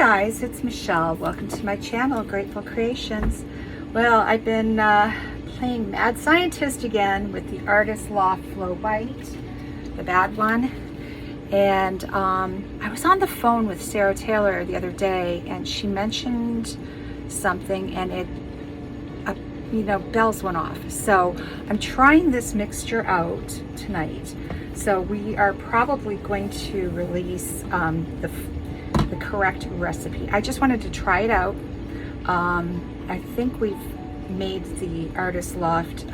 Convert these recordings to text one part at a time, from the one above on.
guys, it's Michelle. Welcome to my channel, Grateful Creations. Well, I've been playing Mad Scientist again with the Artist Loft Flow white, the bad one. And I was on the phone with Sara Taylor the other day, and she mentioned something, and it, bells went off. So I'm trying this mixture out tonight. So we are probably going to release the correct recipe. I just wanted to try it out. I think we've made the Artist Loft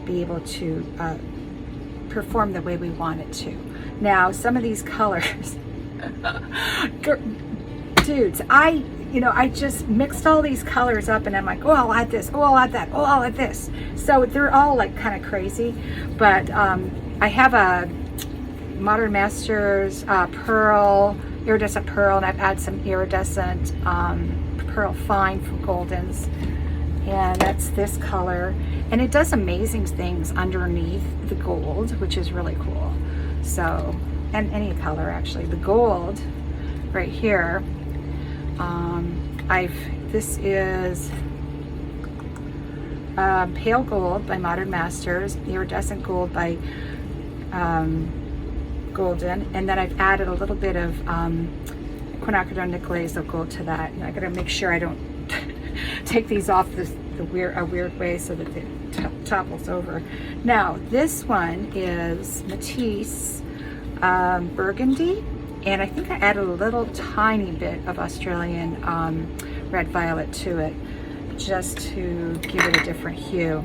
be able to perform the way we want it to. Now, some of these colors, dudes, I just mixed all these colors up, and I'm like, oh, I'll add this, oh, I'll add that, oh, I'll add this. So they're all like kind of crazy, but I have a Modern Masters iridescent pearl, and I've added some iridescent pearl fine from Golden's, and that's this color, and it does amazing things underneath the gold, which is really cool. So, and any color actually. The gold right here, this is pale gold by Modern Masters, iridescent gold by Golden, and then I've added a little bit of quinacridone nickelase of gold to that. And I gotta make sure I don't take these off a weird way so that it topples over. Now this one is Matisse Burgundy, and I think I added a little tiny bit of Australian red violet to it, just to give it a different hue.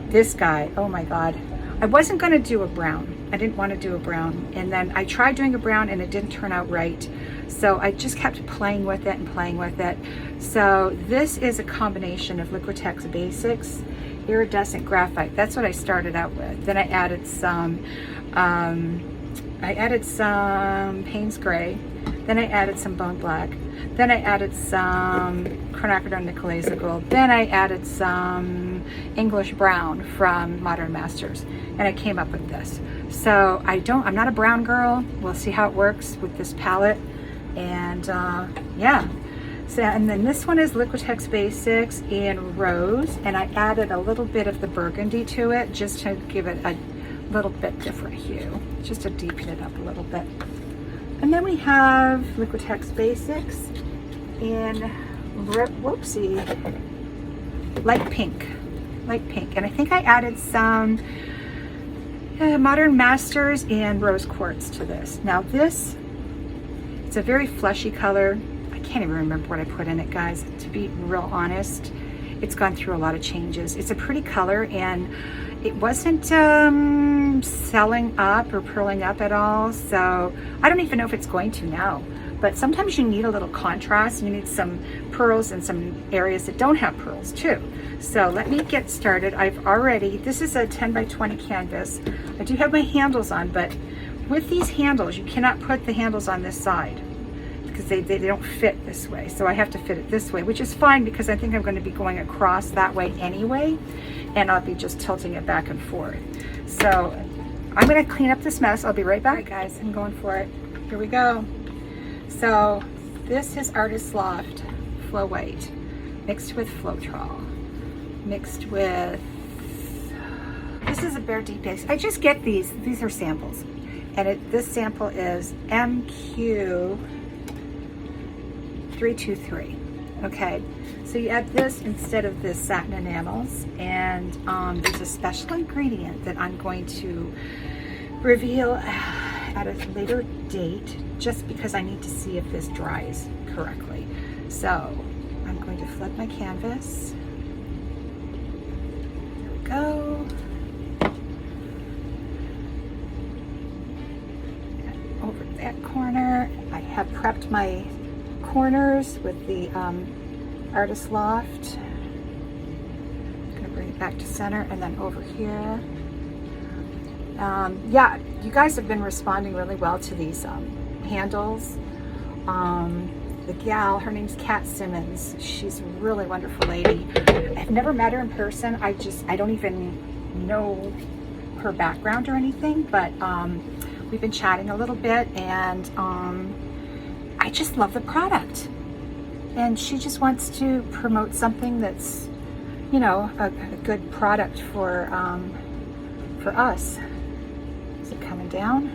This guy, oh my God. I wasn't gonna do a brown. I didn't want to do a brown, and then I tried doing a brown and it didn't turn out right. So I just kept playing with it and playing with it. So this is a combination of Liquitex Basics, iridescent graphite. That's what I started out with. Then I added some Payne's Gray. Then I added some Bone Black. Then I added some quinacridone nickelase of gold. Then I added some English Brown from Modern Masters, and I came up with this. So I'm not a brown girl. We'll see how it works with this palette. And yeah. So, and then this one is Liquitex Basics in Rose, and I added a little bit of the burgundy to it just to give it a little bit different hue, just to deepen it up a little bit. And then we have Liquitex Basics in light pink, and I think I added some Modern Masters and rose quartz to this. Now this, it's a very fleshy color. I can't even remember what I put in it, guys, to be real honest. It's gone through a lot of changes. It's a pretty color, and it wasn't selling up or purling up at all, so I don't even know if it's going to now. But sometimes you need a little contrast. You need some pearls in some areas that don't have pearls too. So let me get started. This is a 10 by 20 canvas. I do have my handles on, but with these handles, you cannot put the handles on this side because they don't fit this way. So I have to fit it this way, which is fine because I think I'm going to be going across that way anyway, and I'll be just tilting it back and forth. So I'm going to clean up this mess. I'll be right back. All right, guys, I'm going for it. Here we go. So this is Artist Loft Flow White mixed with Floetrol, mixed with, this is a Bare Deep Base. I just get these are samples, and this sample is MQ323. Okay, so you add this instead of this satin enamels, and there's a special ingredient that I'm going to reveal at a later date, just because I need to see if this dries correctly. So I'm going to flip my canvas. There we go. Over that corner, I have prepped my corners with the Artist Loft. I'm gonna bring it back to center, and then over here. Yeah, you guys have been responding really well to these handles. The gal, her name's Kat Simmons. She's a really wonderful lady. I've never met her in person. I don't even know her background or anything, but we've been chatting a little bit, and I just love the product. And she just wants to promote something that's, you know, a good product for us. Is it coming down?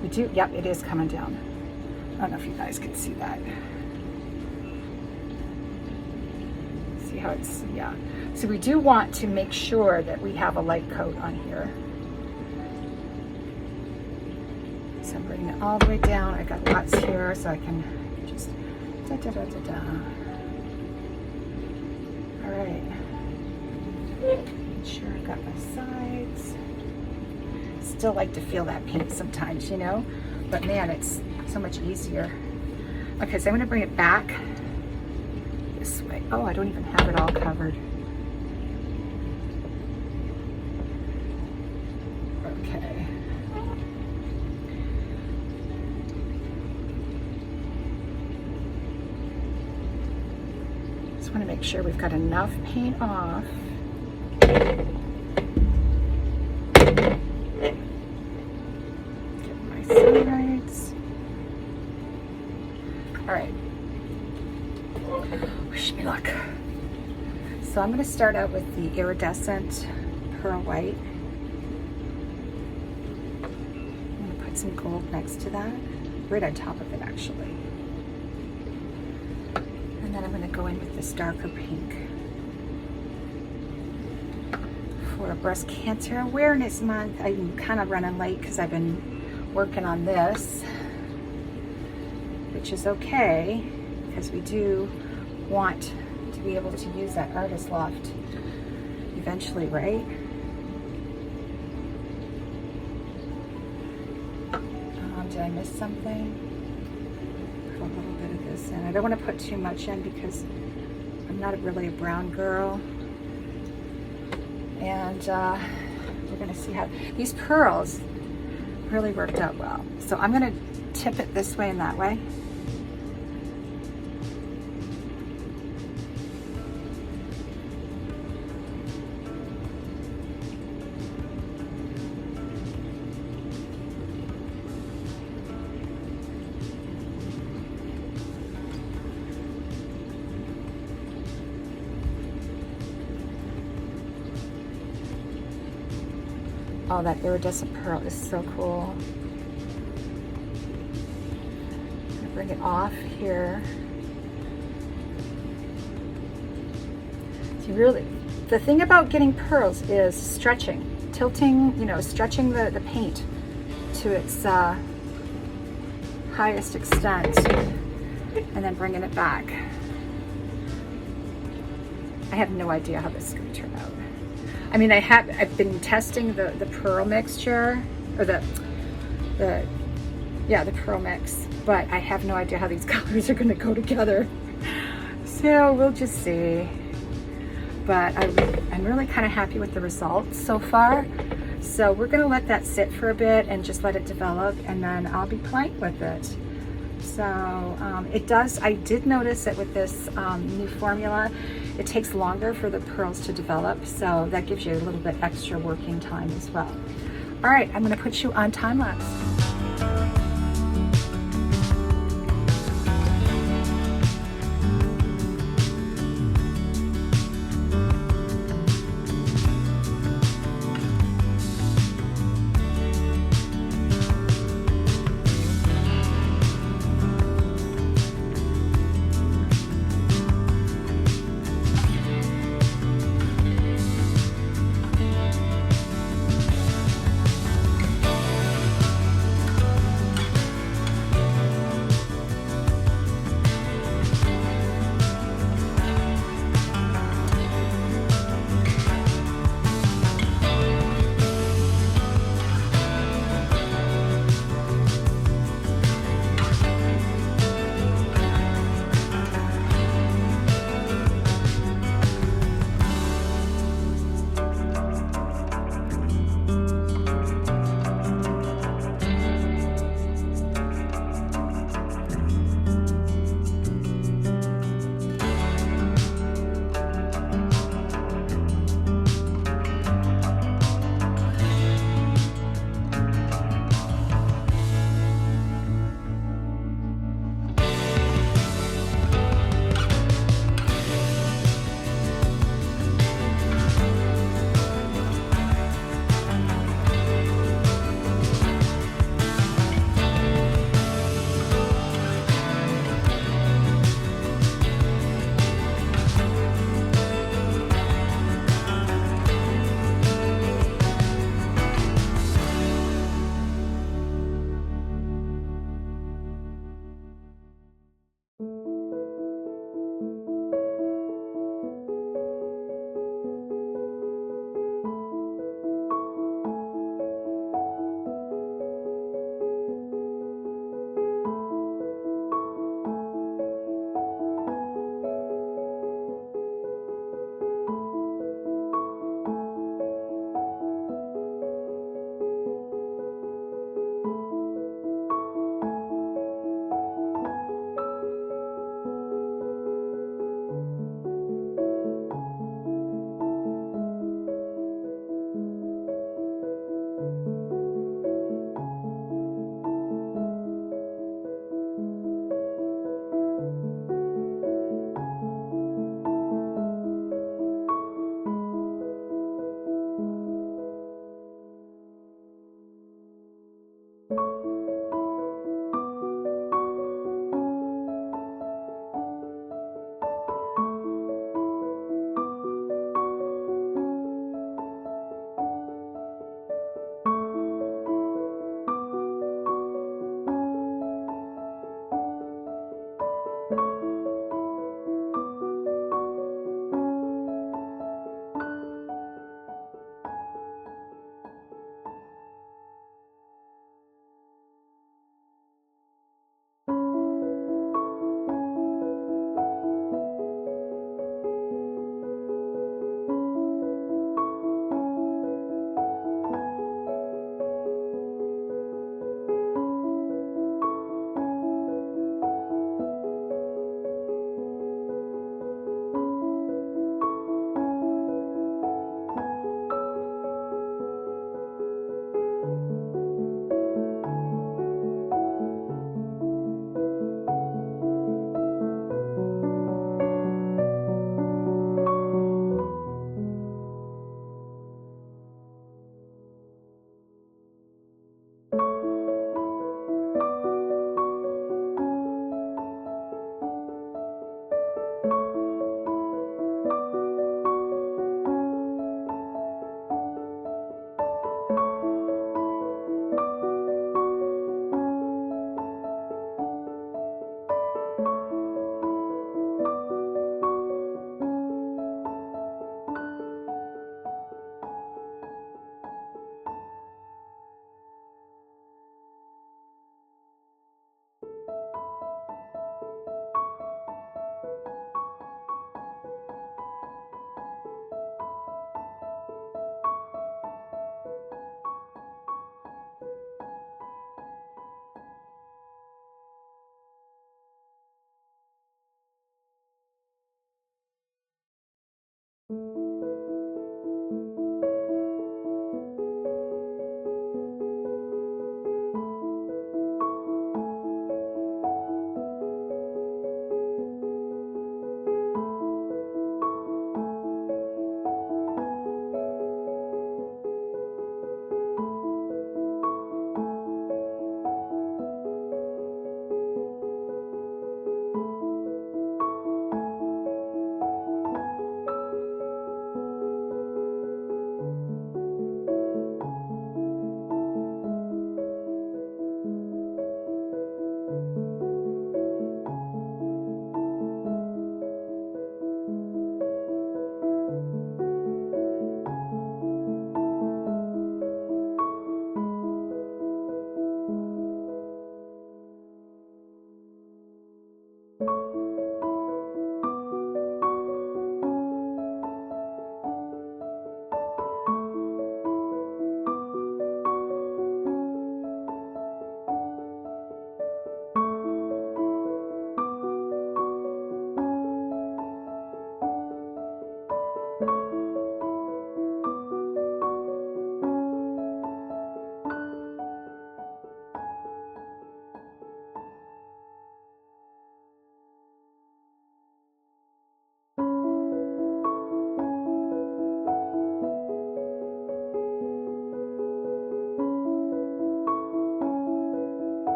We do, yep, it is coming down. I don't know if you guys can see that. See how it's, yeah. So we do want to make sure that we have a light coat on here. So I'm bringing it all the way down. I got lots here, so I can just da da da da da. All right. Make sure I got my sides. Still like to feel that paint sometimes, you know, but man, it's so much easier. Okay, so I'm going to bring it back this way. Oh, I don't even have it all covered. Okay. Just want to make sure we've got enough paint off. Sides. All right. Wish me luck. So I'm going to start out with the iridescent pearl white. I'm going to put some gold next to that, right on top of it actually. And then I'm going to go in with this darker pink. For Breast Cancer Awareness Month, I'm kind of running late because I've been working on this, which is okay because we do want to be able to use that Artist Loft eventually, right? Did I miss something? Put a little bit of this in. I don't want to put too much in because I'm not really a brown girl. And we're going to see how these pearls really worked out well. So I'm going to tip it this way and that way. Oh, that iridescent pearl is so cool. I'm gonna bring it off here. So really, the thing about getting pearls is stretching, tilting, you know, stretching the paint to its highest extent, and then bringing it back. I have no idea how this is going to turn out. I mean, I've been testing the pearl mixture, or the pearl mix, but I have no idea how these colors are going to go together. So we'll just see. But I'm really kind of happy with the results so far. So we're going to let that sit for a bit and just let it develop, and then I'll be playing with it. So it does, I did notice that with this new formula, it takes longer for the pearls to develop, so that gives you a little bit extra working time as well. All right, I'm going to put you on time lapse.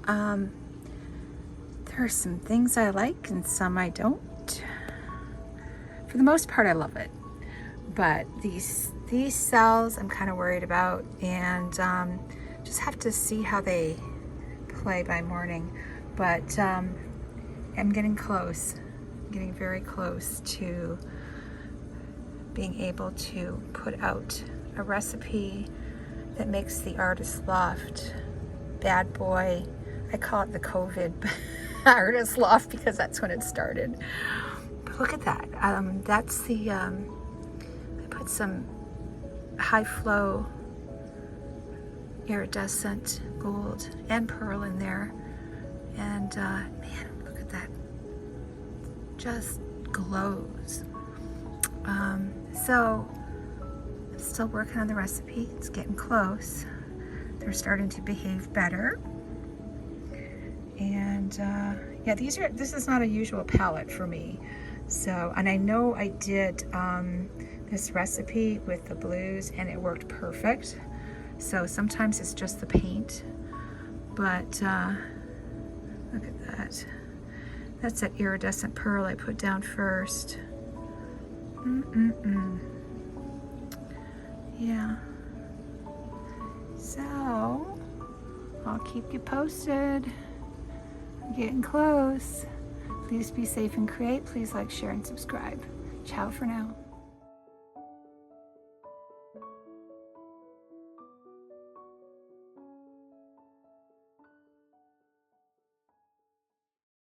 There are some things I like and some I don't. For the most part, I love it. But these cells I'm kind of worried about, and just have to see how they play by morning. But I'm getting close. I'm getting very close to being able to put out a recipe that makes the Artist Loft bad boy. I call it the COVID Artist Loft because that's when it started. But look at that. That's the, I put some high flow iridescent gold and pearl in there. And man, look at that. Just glows. So I'm still working on the recipe. It's getting close. They're starting to behave better. And yeah, this is not a usual palette for me. So, and I know I did this recipe with the blues and it worked perfect. So sometimes it's just the paint, but look at that. That's that iridescent pearl I put down first. Yeah. So I'll keep you posted. I'm getting close. Please be safe and create. Please like, share, and subscribe. Ciao for now.